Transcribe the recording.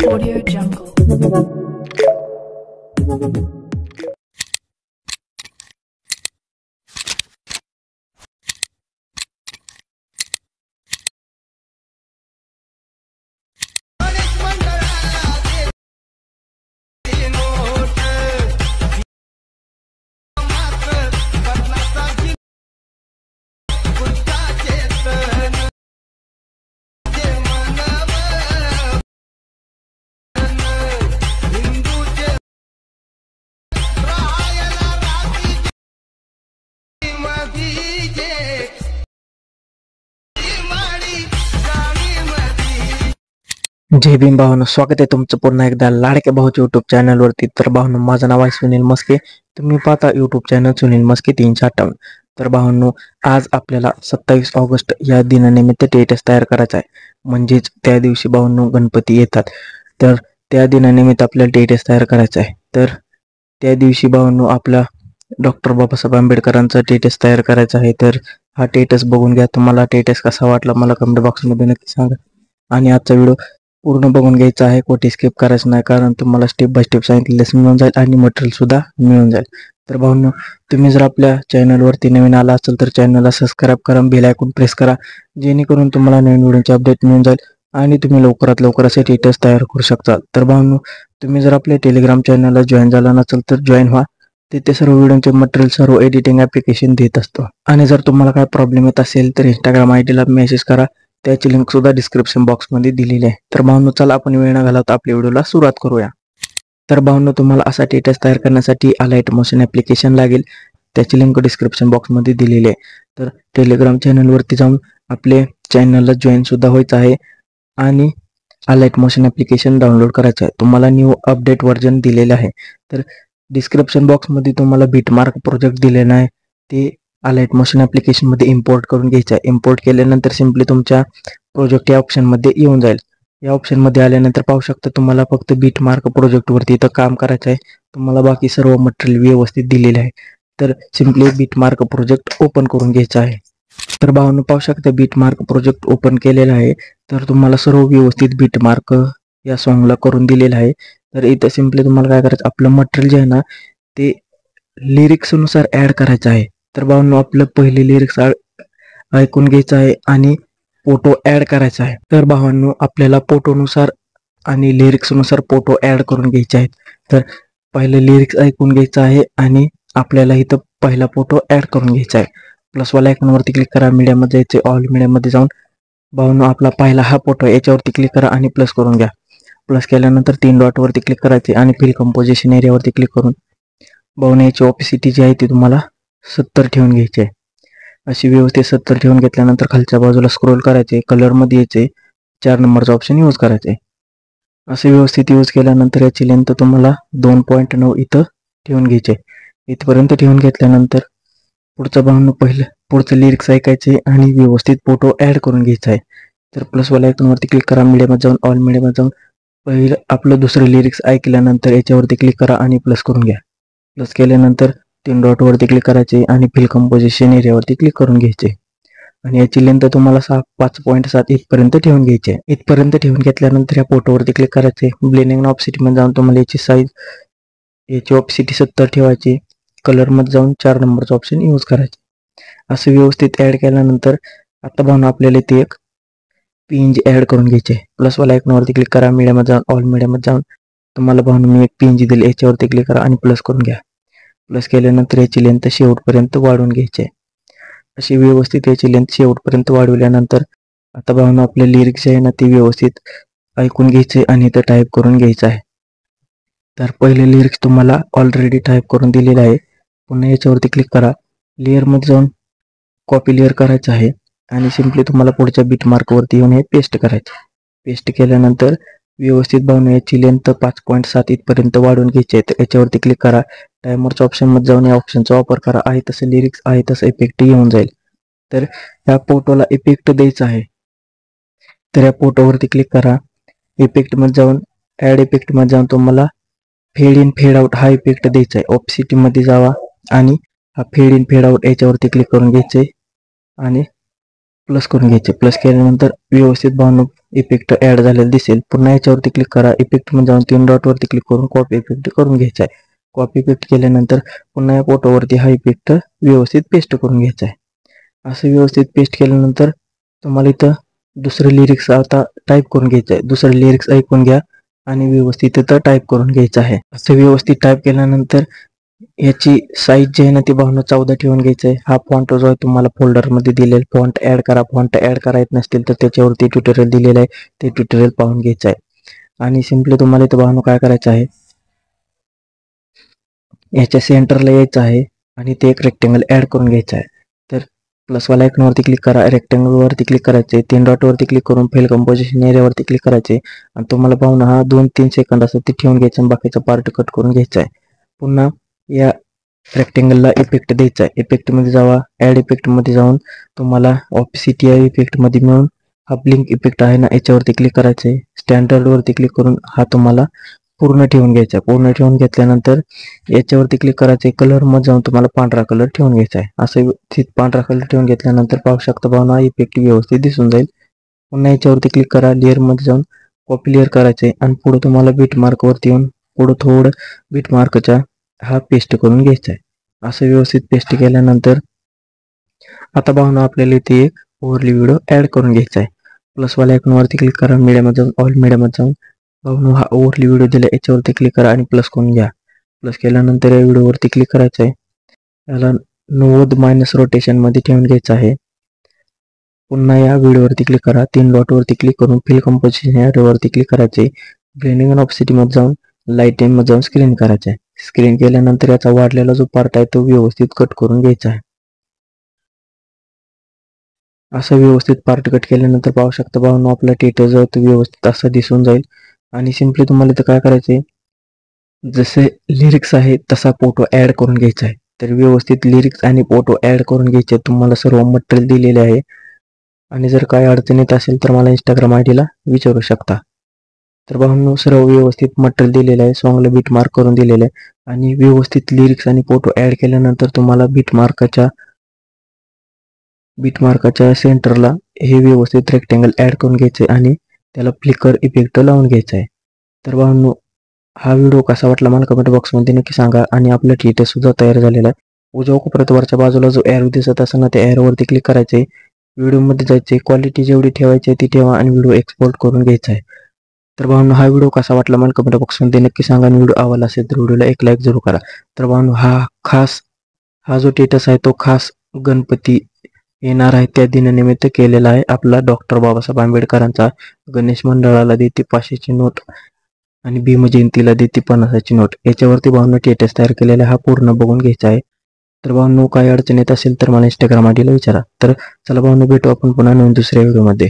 Audio Jungle. जय भीम भावांनो, स्वागत आहे तुमचं पुन्हा एकदा लाडक्या भाऊच्या युट्यूब चॅनलवरती. तर भावांनो, माझं नाव आहे सुनील मस्के. तुम्ही पाहता युट्यूब चॅनल सुनील मस्के 358. तर भावांनो, आज आपल्याला 27 ऑगस्ट या दिनानिमित्त स्टेटस तयार करायचा आहे. म्हणजेच त्या दिवशी भावांनो गणपती येतात. तर त्या दिनानिमित्त आपल्याला स्टेटस तयार करायचा आहे. तर त्या दिवशी भावांनो आपला डॉक्टर बाबासाहेब आंबेडकरांचा स्टेटस तयार करायचा आहे. तर हा स्टेटस बघून घ्या. तुम्हाला स्टेटस कसा वाटला मला कमेंट बॉक्समध्ये नक्की सांगा. आणि आजचा व्हिडिओ पूर्ण बघून घ्यायचा आहे, कोठी स्किप करायचं नाही, कारण तुम्हाला स्टेप बाय स्टेप सांगितलेलं मिळून जाईल आणि मटेरियल सुद्धा मिळून जाईल. तर भाऊंनो, तुम्ही जर आपल्या चॅनलवरती नवीन आला असेल तर चॅनलला सबस्क्राईब करा, बेल आयकॉन प्रेस करा, जेणेकरून तुम्हाला नवीन व्हिडिओचे अपडेट मिळून जाईल आणि तुम्ही लवकरात लवकर असे स्टेटस तयार करू शकता. तर भाऊंनो, तुम्ही जर आपल्या टेलिग्राम चॅनलला जॉईन झाला नसेल तर जॉईन व्हा. तिथे सर्व व्हिडिओचे मटेरियल, सर्व एडिटिंग ॲप्लिकेशन देत असतो. आणि जर तुम्हाला काय प्रॉब्लेम येत असेल तर इंस्टाग्राम आयडीला मेसेज करा, त्याची लिंक सुद्धा डिस्क्रिप्शन बॉक्समध्ये दिलेली आहे. तर भावनो, चला आपण वेळ न घालवता आपल्या व्हिडिओला सुरुवात करूया. तर भावनो, तुम्हाला असा स्टेटस तयार करण्यासाठी अलाइट मोशन ॲप्लिकेशन लागेल, त्याची लिंक डिस्क्रिप्शन बॉक्समध्ये दिलेली आहे. तर टेलिग्राम चॅनलवरती जाऊन आपले चॅनलला जॉईन सुद्धा व्हायचं आहे आणि अलाइट मोशन ॲप्लिकेशन डाउनलोड करायचं आहे. तुम्हाला न्यू अपडेट व्हर्जन दिलेलं आहे. तर डिस्क्रिप्शन बॉक्समध्ये तुम्हाला बीटमार्क प्रोजेक्ट दिलेला आहे, ते अलाइट मोशन ॲप्लिकेशनमध्ये इम्पोर्ट करून घ्यायचं आहे. इम्पोर्ट केल्यानंतर सिम्पली तुमच्या प्रोजेक्ट या ऑप्शनमध्ये येऊन जाईल. या ऑप्शनमध्ये आल्यानंतर पाहू शकता तुम्हाला फक्त बीटमार्क प्रोजेक्टवरती इथं काम करायचं आहे. तुम्हाला बाकी सर्व मटेरियल व्यवस्थित दिलेले आहे. तर सिम्पली बीटमार्क प्रोजेक्ट ओपन करून घ्यायचं आहे. तर भावांनो, पाहू शकता बीटमार्क प्रोजेक्ट ओपन केलेला आहे. तर तुम्हाला सर्व व्यवस्थित बीटमार्क या सॉन्गला करून दिलेलं आहे. तर इथं सिम्पली तुम्हाला काय करायचं, आपलं मटेरियल जे आहे ना ते लिरिक्सनुसार ॲड करायचं आहे. तर भावांनो, आपलं पहिले लिरिक्स ऐकून घ्यायचं आहे आणि फोटो ॲड करायचा आहे. तर भावांनो, आपल्याला फोटोनुसार आणि लिरिक्सनुसार फोटो ॲड करून घ्यायचे आहेत. तर पहिलं लिरिक्स ऐकून घ्यायचं आहे आणि आपल्याला इथं पहिला फोटो ॲड करून घ्यायचा आहे. प्लसवाला आयकॉनवरती क्लिक करा, मीडियामध्ये जायचे, ऑल मीडियामध्ये जाऊन भावांनो आपला पहिला हा फोटो याच्यावरती क्लिक करा आणि प्लस करून घ्या. प्लस केल्यानंतर 3 डॉटवरती क्लिक करायचे आणि फिल कंपोजिशन एरियावरती क्लिक करून भावांनो याची ऑपेसिटी जी आहे ती तुम्हाला 70 ठेवून घ्यायची आहे. अशी व्यवस्थित 70 ठेवून घेतल्यानंतर खालच्या बाजूला स्क्रोल करायचे, कलरमध्ये यायचे, 4 नंबरचा ऑप्शन यूज करायचे. असे व्यवस्थित यूज केल्यानंतर याची लेंथ तुम्हाला 2.9 इथं ठेवून घ्यायचे. इथपर्यंत ठेवून घेतल्यानंतर पुढचं भावनं पुढचं लिरिक्स ऐकायचे आणि व्यवस्थित फोटो ॲड करून घ्यायचा आहे. तर प्लसवाला आयकॉनवरती क्लिक करा, मीडियामध्ये जाऊन ऑल मीडियामध्ये जाऊन पहिलं आपलं दुसरं लिरिक्स ऐकल्यानंतर याच्यावरती क्लिक करा आणि प्लस करून घ्या. प्लस केल्यानंतर 3 डॉटवरती क्लिक करायचे आणि फिल कंपोजिशन एरियावरती क्लिक करून घ्यायचे आणि याची लेंथ तुम्हाला 5.7 इथपर्यंत ठेवून घ्यायची आहे. इथपर्यंत ठेवून घेतल्यानंतर या फोटोवरती क्लिक करायचे. ब्लेंडिंग ऑप्सिटीमध्ये जाऊन तुम्हाला याची साईज, याची ऑप्सिटी 70 ठेवायची. कलरमध्ये जाऊन 4 नंबरचं ऑप्शन यूज करायचे. असं व्यवस्थित ॲड केल्यानंतर आता भावना आपल्याला इथे एक पीएनजी ॲड करून घ्यायचे. प्लसवाला आयकॉनवरती क्लिक करा, मीडियामध्ये जाऊन ऑल मीडियामध्ये जाऊन तुम्हाला भावना मी एक पीएनजी दिली, याच्यावरती क्लिक करा आणि प्लस करून घ्या. प्लस केल्यानंतर याची लेंथ शेवटपर्यंत वाढवून घ्यायची आहे. अशी व्यवस्थित याची लेंथ शेवटपर्यंत वाढवल्यानंतर आता भावना आपले लिरिक्स जे आहे ना ते व्यवस्थित ऐकून घ्यायचे आणि इथं टाईप करून घ्यायचं आहे. तर पहिले लिरिक्स तुम्हाला ऑलरेडी टाईप करून दिलेलं आहे. पुन्हा याच्यावरती क्लिक करा, लेअरमध्ये जाऊन कॉपी लेअर करायचं आहे आणि सिम्पली तुम्हाला पुढच्या बीटमार्कवरती येऊन हे पेस्ट करायचं. पेस्ट केल्यानंतर व्यवस्थित भावना याची लेंथ 5.7 इथपर्यंत वाढवून घ्यायची आहे. तर याच्यावरती क्लिक करा, टायमरच्या ऑप्शनमध्ये जाऊन या ऑप्शनचा वापर करा. आहे तसं लिरिक्स, आहे तसं इफेक्ट येऊन जाईल. तर ह्या फोटोला इफेक्ट द्यायचा आहे. तर या फोटोवरती क्लिक करा, इफेक्टमध्ये जाऊन ॲड इफेक्टमध्ये जाऊन तुम्हाला फेड इन फेड आउट हा इफेक्ट द्यायचा आहे. ऑप्सिटीमध्ये जावा आणि हा फेड इन फेड आउट याच्यावरती क्लिक करून घ्यायचे आणि प्लस करून घ्यायचे. प्लस केल्यानंतर व्यवस्थित भावनो इफेक्ट ऍड झालेला दिसेल. पुन्हा याच्यावरती क्लिक करा. इफेक्ट मध्ये जाऊन 3 डॉट वरती क्लिक करून कॉपी इफेक्ट करून घ्यायचा आहे. कॉपी इफेक्ट केल्यानंतर पुन्हा या फोटोवरती हा इफेक्ट व्यवस्थित पेस्ट करून घ्यायचा आहे. असं व्यवस्थित पेस्ट केल्यानंतर तुम्हाला इथं दुसरे लिरिक्स आता टाईप करून घ्यायचं आहे. दुसरे लिरिक्स ऐकून घ्या आणि व्यवस्थित इथं टाईप करून घ्यायचं आहे. असं व्यवस्थित टाईप केल्यानंतर याची साईज जी आहे ना ती भावना 14 ठेवून घ्यायचं आहे. हा फॉन्ट जो आहे तुम्हाला फोल्डरमध्ये दिलेला फॉन्ट ऍड करा. फॉन्ट ऍड करायचं नसतील तर त्याच्यावरती ट्युटोरियल दिलेलं आहे, ते ट्युटोरियल पाहून घ्यायचं आहे. आणि सिम्पली तुम्हाला इथं भावना काय करायचं आहे, याच्या सेंटरला यायचं आहे आणि ते एक रेक्टेंगल ऍड करून घ्यायचं आहे. तर प्लसवाला आयकॉनवरती क्लिक करा, रेक्टेंगलवरती क्लिक करायचे, 3 डॉटवरती क्लिक करून फिल कंपोजिशन एरियावरती क्लिक करायचे आणि तुम्हाला पाहून हा 2-3 सेकंद असं ते ठेवून घ्यायचं आणि बाकीचा पार्ट कट करून घ्यायचा आहे. पुन्हा या रेक्टेंगलला इफेक्ट द्यायचा आहे. इफेक्टमध्ये जावा, ॲड इफेक्टमध्ये जाऊन तुम्हाला ऑप्सिटी या इफेक्टमध्ये मिळून हा ब्लिंक इफेक्ट आहे ना याच्यावरती क्लिक करायचं आहे. स्टँडर्डवरती क्लिक करून हा तुम्हाला पूर्ण ठेवून घ्यायचा आहे. पूर्ण ठेवून घेतल्यानंतर याच्यावरती क्लिक करायचं आहे. कलरमध्ये जाऊन तुम्हाला पांढरा कलर ठेवून घ्यायचा आहे. असं पांढरा कलर ठेवून घेतल्यानंतर पाहू शकता भावना इफेक्ट व्यवस्थित दिसून जाईल. पुन्हा याच्यावरती क्लिक करा, लेअरमध्ये जाऊन कॉपी लेअर करायचं आहे आणि पुढे तुम्हाला बीट मार्कवरती येऊन पुढं थोडं बीट मार्कच्या हा पेस्ट करून घ्यायचा आहे. असं व्यवस्थित पेस्ट केल्यानंतर आता भावना आपल्याला इथे एक ओव्हरली व्हिडिओ ऍड करून घ्यायचा आहे. प्लसवाल्या आयकॉनवरती क्लिक करा, मीडियामध्ये जाऊन ऑल मीडियामध्ये जाऊन भावना हा ओव्हरली व्हिडिओ दिला याच्यावरती क्लिक करा आणि प्लस करून घ्या. प्लस केल्यानंतर या व्हिडिओवरती क्लिक करायचं आहे. याला 90 - रोटेशन मध्ये ठेवून घ्यायचं आहे. पुन्हा या व्हिडिओवरती क्लिक करा, 3 डॉटवरती क्लिक करून फिल कंपोजिशन एरियावरती क्लिक करायचे. ब्लेंडिंग अँड ऑप्सिटी मध्ये जाऊन लाईटिंग मध्ये जाऊन स्क्रीन करायचं आहे. स्क्रीन केल्यानंतर याचा वाढलेला जो पार्ट आहे तो व्यवस्थित कट करून घ्यायचा आहे. असं व्यवस्थित पार्ट कट केल्यानंतर पाहू शकता भावना आपला टेटर जो तो व्यवस्थित असा दिसून जाईल. आणि सिम्पली तुम्हाला इथं काय करायचंय, जसे लिरिक्स आहे तसा फोटो ऍड करून घ्यायचा आहे. तर व्यवस्थित लिरिक्स आणि फोटो ऍड करून घ्यायचे. तुम्हाला सर्व मटेरियल दिलेले आहे आणि जर काय अडचण येत असेल तर मला इंस्टाग्राम आयडीला विचारू शकता. तर भावनो सर्व व्यवस्थित मटेरियल दिलेलं आहे, सॉंगला बीट मार्क करून दिलेलं आहे आणि व्यवस्थित लिरिक्स आणि फोटो ऍड केल्यानंतर तुम्हाला बीट मार्काच्या सेंटरला हे व्यवस्थित रेक्टेंगल ऍड करून घ्यायचे आणि त्याला फ्लिकर इफेक्ट लावून घ्यायचा आहे. तर भावनो हा व्हिडिओ कसा वाटला मला कमेंट बॉक्समध्ये नक्की सांगा. आणि आपला टेटर सुद्धा तयार झालेला आहे. उजव्या कोपऱ्यात वरच्या बाजूला जो एरो दिसत असेल ना त्या एरोवरती क्लिक करायचे, व्हिडिओमध्ये जायचे, क्वालिटी जेवढी ठेवायची ती ठेवा आणि व्हिडिओ एक्सपोर्ट करून घ्यायचा आहे. तर भावनो हा व्हिडिओ कसा वाटला मला कमेंट बॉक्समध्ये नक्की सांगा आणि व्हिडिओ आवडला असेल तर व्हिडिओला एक लाईक जरूर करा. तर भावनो हा जो टेटस आहे तो खास गणपती येणार आहे त्या दिनानिमित्त केलेला आहे. आपला डॉक्टर बाबासाहेब आंबेडकरांचा गणेश मंडळाला देते 500ची नोट आणि भीम जयंतीला देते 50ची नोट याच्यावरती भावना टेटस तयार केलेला हा पूर्ण बघून घ्यायचा आहे. तर भावनो काय अडचण येत असेल तर मला इंस्टाग्राम आयडीला विचारा. तर चला भावनो भेटू आपण पुन्हा नवीन दुसऱ्या व्हिडिओमध्ये.